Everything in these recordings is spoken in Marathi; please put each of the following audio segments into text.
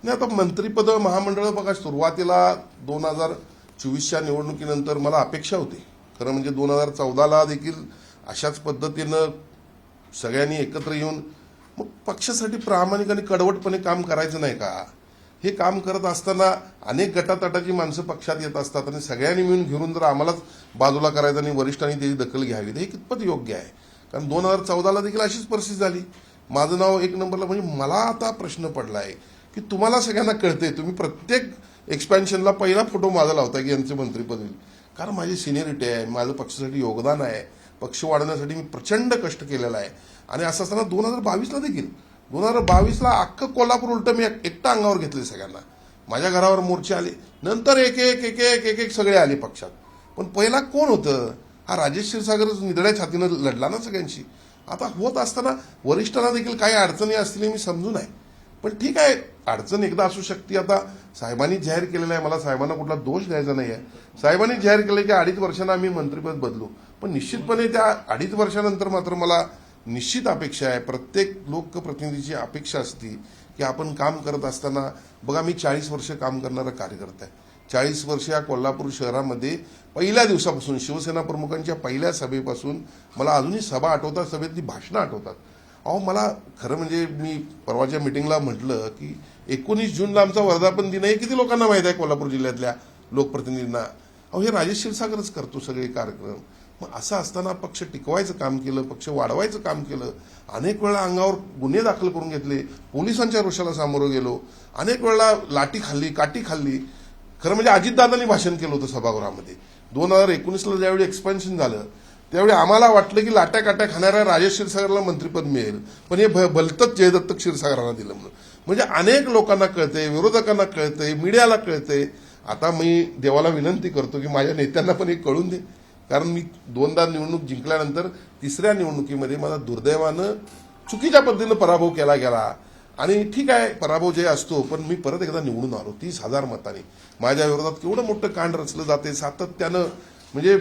नाही, आता मंत्रिपद महामंडळ बघा, सुरुवातीला 2024च्या निवडणुकीनंतर मला अपेक्षा होती. खरं म्हणजे 2014ला देखील अशाच पद्धतीनं सगळ्यांनी एकत्र येऊन मग पक्षासाठी प्रामाणिक आणि कडवटपणे काम करायचं नाही का? हे काम करत असताना अनेक गटातटाची माणसं पक्षात येत असतात आणि सगळ्यांनी मिळून घेऊन जर आम्हालाच बाजूला करायचं आणि वरिष्ठांनी त्याची दखल घ्यावी, हे कितपत योग्य आहे? कारण 2014ला देखील अशीच परिस्थिती झाली. माझं नाव एक नंबरला. म्हणजे मला आता प्रश्न पडलाय की तुम्हाला सगळ्यांना कळतंय, तुम्ही प्रत्येक एक्सपॅन्शनला पहिला फोटो माझा लावताय की यांचं मंत्रिपद होईल. कारण माझी सिनियरिटी आहे, माझं पक्षासाठी योगदान आहे, पक्ष वाढवण्यासाठी मी प्रचंड कष्ट केलेला आहे. आणि असं असताना 2022ला देखील 2022ला अख्खं कोल्हापूर उलटं मी एकटा अंगावर घेतले सगळ्यांना. माझ्या घरावर मोर्चे आले, नंतर एक एक एक एक एक एक सगळे आले पक्षात. पण पहिला कोण होतं? हा राजेश क्षीरसागरच निधड्या छातीनं लढला ना सगळ्यांशी. आता होत असताना वरिष्ठांना देखील काही अडचणी असतील मी समजून आहे. पण ठीक आहे, अडचण एकदा असू शकते. आता साहेबांनी जाहीर केलेलं आहे, मला साहेबांना कुठला दोष द्यायचा नाही आहे. साहेबांनी जाहीर केलं की 2.5 वर्षांना आम्ही मंत्रिपद बदलू. पण निश्चितपणे त्या 2.5 वर्षानंतर मात्र मला निश्चित अपेक्षा आहे, प्रत्येक लोकप्रतिनिधीची अपेक्षा असते की आपण काम करत असताना, बघा मी 40 वर्ष काम करणारा कार्यकर्ता आहे. 40 वर्ष या कोल्हापूर शहरामध्ये पहिल्या दिवसापासून शिवसेना प्रमुखांच्या पहिल्या सभेपासून मला अजूनही सभा आठवतात, सभेतली भाषणं आठवतात. अहो मला खरं म्हणजे मी परवाच्या मिटिंगला म्हटलं की 19 जूनला आमचा वर्धापन दिन आहे. किती लोकांना माहित आहे कोल्हापूर जिल्ह्यातल्या लोकप्रतिनिधींना? अहो हे राजेश क्षीरसागरच करतो सगळे कार्यक्रम. मग असं असताना पक्ष टिकवायचं काम केलं, पक्ष वाढवायचं काम केलं. अनेक वेळा अंगावर गुन्हे दाखल करून घेतले, पोलिसांच्या रोषाला सामोरं गेलो, अनेक वेळा लाठी खाल्ली, काठी खाल्ली. खरं म्हणजे अजितदादांनी भाषण केलं होतं सभागृहामध्ये. 2019ला ज्यावेळी एक्सपान्शन झालं त्यावेळी आम्हाला वाटलं की लाट्या काट्या खाणाऱ्या राजेश क्षीरसागरला मंत्रिपद मिळेल, पण हे भलतंच जयदत्त क्षीरसागरांना दिलं म्हणून. म्हणजे अनेक लोकांना कळतंय, विरोधकांना कळतंय, मीडियाला कळतंय. आता मी देवाला विनंती करतो की माझ्या नेत्यांना पण हे कळून दे. कारण मी 2दा निवडणूक जिंकल्यानंतर 3ऱ्या निवडणुकीमध्ये माझा दुर्दैवानं चुकीच्या पद्धतीनं पराभव केला गेला. आणि ठीक आहे, पराभव जे असतो, पण मी परत एकदा निवडून आलो 30,000 मतांनी. माझ्या विरोधात केवढं मोठं कांड रचलं जाते सातत्यानं, म्हणजे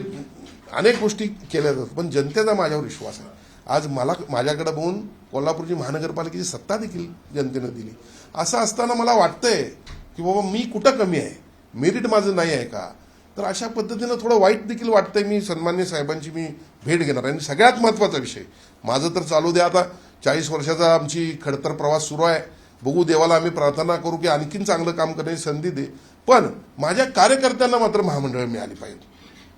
अनेक गोष्टी केल्या जातात. पण जनतेचा माझ्यावर विश्वास आहे. आज मला माझ्याकडे बघून कोल्हापूरची महानगरपालिकेची सत्ता देखील जनतेनं दिली. असं असताना मला वाटतंय की बाबा मी कुठं कमी आहे, मेरिट माझं नाही आहे का? तर अशा पद्धतीनं थोडं वाईट देखील वाटतंय. मी सन्मान्य साहेबांची मी भेट घेणार. आणि सगळ्यात महत्त्वाचा विषय, माझं तर चालू द्या, आता 40 वर्षाचा आमची खडतर प्रवास सुरू आहे. बघू, देवाला आम्ही प्रार्थना करू की आणखीन चांगलं काम करण्याची संधी दे. पण माझ्या कार्यकर्त्यांना मात्र महामंडळ मिळाली पाहिजे.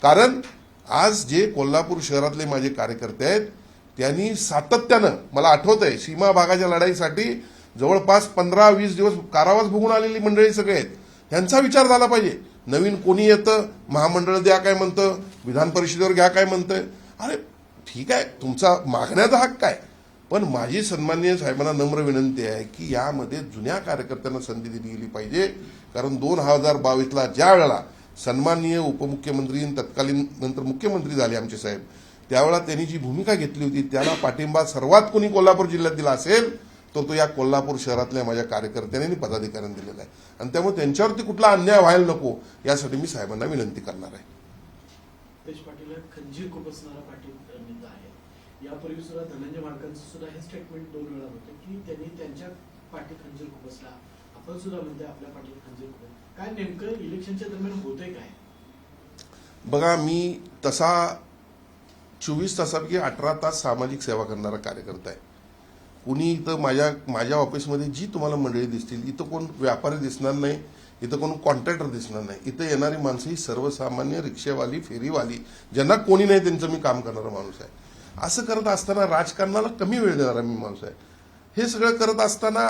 कारण आज जे कोल्हापूर शहरातले माझे कार्यकर्ते आहेत त्यांनी सातत्यानं, मला आठवतंय सीमा भागाच्या लढाईसाठी जवळपास 15-20 दिवस कारावास भोगून आलेली मंडळी सगळे आहेत. यांचा विचार झाला पाहिजे. नवीन कोणी येतं, महामंडळ द्या काय म्हणतं, विधान परिषदेवर घ्या काय म्हणतंय. अरे ठीक आहे, तुमचा मागण्याचा हक्क आहे. पण माझी सन्माननीय साहेबांना नम्र विनंती आहे की यामध्ये जुन्या कार्यकर्त्यांना संधी दिली गेली पाहिजे. कारण 2022ला ज्या वेळेला सन्माननीय उपमुख्यमंत्री तत्कालीन नंतर मुख्यमंत्री झाले आमचे साहेब, त्यावेळेला त्यांनी जी भूमिका घेतली होती त्याला पाठिंबा सर्वात कोणी कोल्हापूर जिल्ह्यात दिला असेल तर तो या कोल्हापूर शहरातल्या माझ्या कार्यकर्त्यांनी आणि पदाधिकाऱ्यांनी दिलेला आहे. आणि त्यामुळे त्यांच्यावरती कुठला अन्याय व्हायला नको यासाठी मी साहेबांना विनंती करणार आहे. देश पाटील खंजीर खुपसणारा पाटील नेता आहे. यापूर्वी सुद्धा धनंजय माडकांचं सुद्धा हे स्टेटमेंट 2 वेळा होतं की त्यांनी त्यांच्या पाठी खंजीर खुपसला. आपण सुद्धा म्हणतोय आपल्या पाठी खंजीर खुपस. काय नेमकं इलेक्शनच्या दरम्यान होतंय काय? बघा, मी तसा 24 तासापैकी 18 तास सामाजिक सेवा करणारा कार्यकर्ता आहे. कुणी इथं माझ्या ऑफिसमध्ये जी तुम्हाला मंडळी दिसतील, इथं कोण व्यापारी दिसणार नाही, इथं कोण कॉन्ट्रॅक्टर दिसणार नाही. इथं येणारी माणसं ही सर्वसामान्य रिक्षेवाली, फेरीवाली, ज्यांना कोणी नाही त्यांचं मी काम करणारा माणूस आहे. असं करत असताना राजकारणाला कमी वेळ देणारा मी माणूस आहे. हे सगळं करत असताना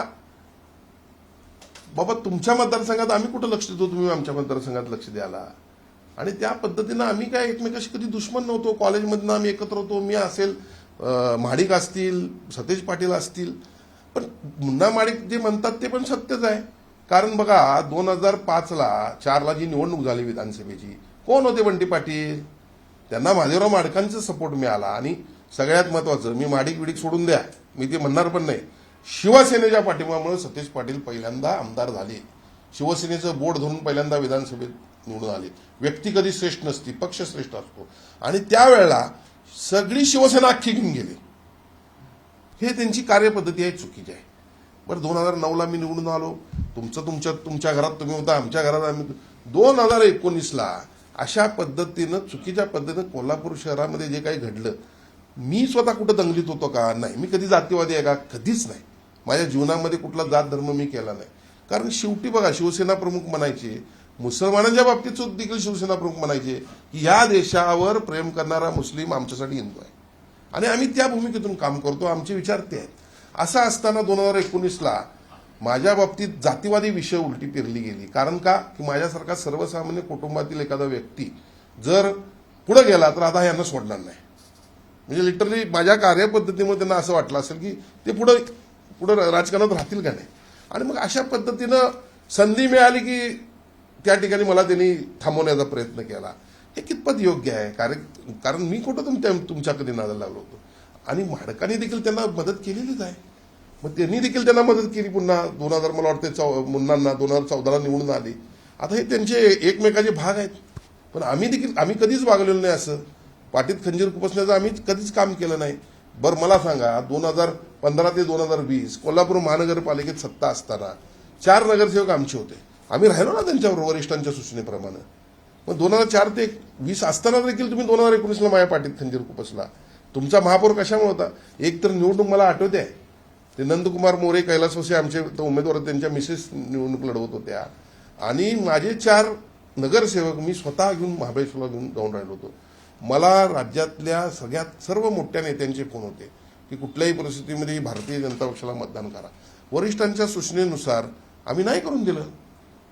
बाबा तुमच्या मतदारसंघात आम्ही कुठं लक्ष देतो, तुम्ही आमच्या मतदारसंघात लक्ष द्याला. आणि त्या पद्धतीनं आम्ही काय एकमेकाशी कधी दुश्मन नव्हतो. कॉलेजमधनं आम्ही एकत्र होतो. मी असेल, महाडिक असतील, सतेज पाटील असतील. पण मुन्ना माडिक जे म्हणतात ते पण सत्यच आहे. कारण बघा 2005ला 4ला जी निवडणूक झाली विधानसभेची, कोण होते? बंटी पाटील. त्यांना महादेवराव माडकांचा सपोर्ट मिळाला. आणि सगळ्यात महत्वाचं, मी माडिक विडिक सोडून द्या, मी ते म्हणणार पण नाही, शिवसेनेच्या पाठिंब्यामुळे सतेज पाटील पहिल्यांदा आमदार झाले. शिवसेनेचं बोर्ड धरून पहिल्यांदा विधानसभेत निवडून आले. व्यक्ती कधी श्रेष्ठ नसती, पक्ष श्रेष्ठ असतो. आणि त्यावेळेला सगळी शिवसेना अख्खी घेऊन गेली. हे त्यांची कार्यपद्धती आहे, चुकीची आहे. बरं 2009ला मी निवडून आलो, तुमच्या घरात तुम्ही होता, आमच्या घरात आम्ही 2019ला अशा पद्धतीनं चुकीच्या पद्धतीनं कोल्हापूर शहरामध्ये जे काही घडलं, मी स्वतः कुठं दंगलीत होतो का? नाही. मी कधी जातीवादी आहे का? कधीच नाही. माझ्या जीवनामध्ये कुठला जात धर्म मी केला नाही. कारण शेवटी बघा, शिवसेना प्रमुख म्हणायचे, मुसलमानांच्या बाबतीत देखील शिवसेना प्रमुख म्हणायचे की या देशावर प्रेम करणारा मुस्लिम आमच्यासाठी हिंदू आहे आणि आम्ही त्या भूमिकेतून काम करतो, आमचे विचार ते आहेत. असं असताना 2019ला माझ्या बाबतीत जातीवादी विषय उलटी पेरली गेली. कारण का? की माझ्यासारखा सर्वसामान्य कुटुंबातील एखादा व्यक्ती जर पुढे गेला तर आता यांना सोडणार नाही. म्हणजे लिटरली माझ्या कार्यपद्धतीमुळे त्यांना असं वाटलं असेल की ते पुढे राजकारणात राहतील का नाही. आणि मग अशा पद्धतीनं संधी मिळाली की त्या ठिकाणी मला त्यांनी थांबवण्याचा प्रयत्न केला. हे कितपत योग्य आहे? कारण मी कुठं तुमच्या कधी नादाला लागलो होतो आणि माडकांनी देखील त्यांना मदत केलेलीच आहे. मग त्यांनी देखील त्यांना मदत केली. पुन्हा 2000 मला वाटतं मुन्नांना 2014ला निवडून आली. आता हे त्यांचे एकमेकाचे भाग आहेत. पण आम्ही कधीच वागलेलो नाही असं. पाठीत खंजीर खुपसण्याचं आम्ही कधीच काम केलं नाही. बरं मला सांगा, 2015 ते 2020 कोल्हापूर महानगरपालिकेत सत्ता असताना 4 नगरसेवक आमचे होते. आम्ही राहिलो ना त्यांच्यावर वरिष्ठांच्या सूचनेप्रमाणे. मग 2004 ते 20 असताना देखील तुम्ही 2019ला माझ्या पाठीत खंजीर खुपसला. तुमचा महापौर कशामुळे होता? एक तर निवडणूक मला आठवते आहे, ते नंदकुमार मोरे कैलासवासी आमचे उमेदवार, त्यांच्या मिसेस निवडणूक लढवत होत्या आणि माझे 4 नगरसेवक मी स्वतः घेऊन महाबळेश्वरला जाऊन राहिलो होतो. मला राज्यातल्या सर्व मोठ्या नेत्यांचे फोन होते की कुठल्याही परिस्थितीमध्ये भारतीय जनता पक्षाला मतदान करा. वरिष्ठांच्या सूचनेनुसार आम्ही नाही करून दिलं.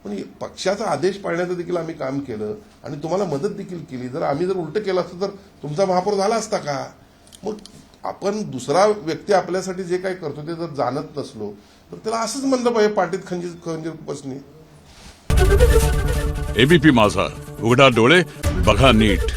पण पक्षाचा आदेश पाळण्याचं देखील आम्ही काम केलं आणि तुम्हाला मदत देखील केली. जर आम्ही उलटं केलं असतं तर तुमचा महापौर झाला असता का? मग आपण दुसरा व्यक्ती आपल्यासाठी जे काही करतो ते जर जाणत नसलो तर त्याला असंच म्हणलं पाहिजे, पाठीत खंजीर खुपसणे. एबीपी माझा, उघडा डोळे बघा नीट.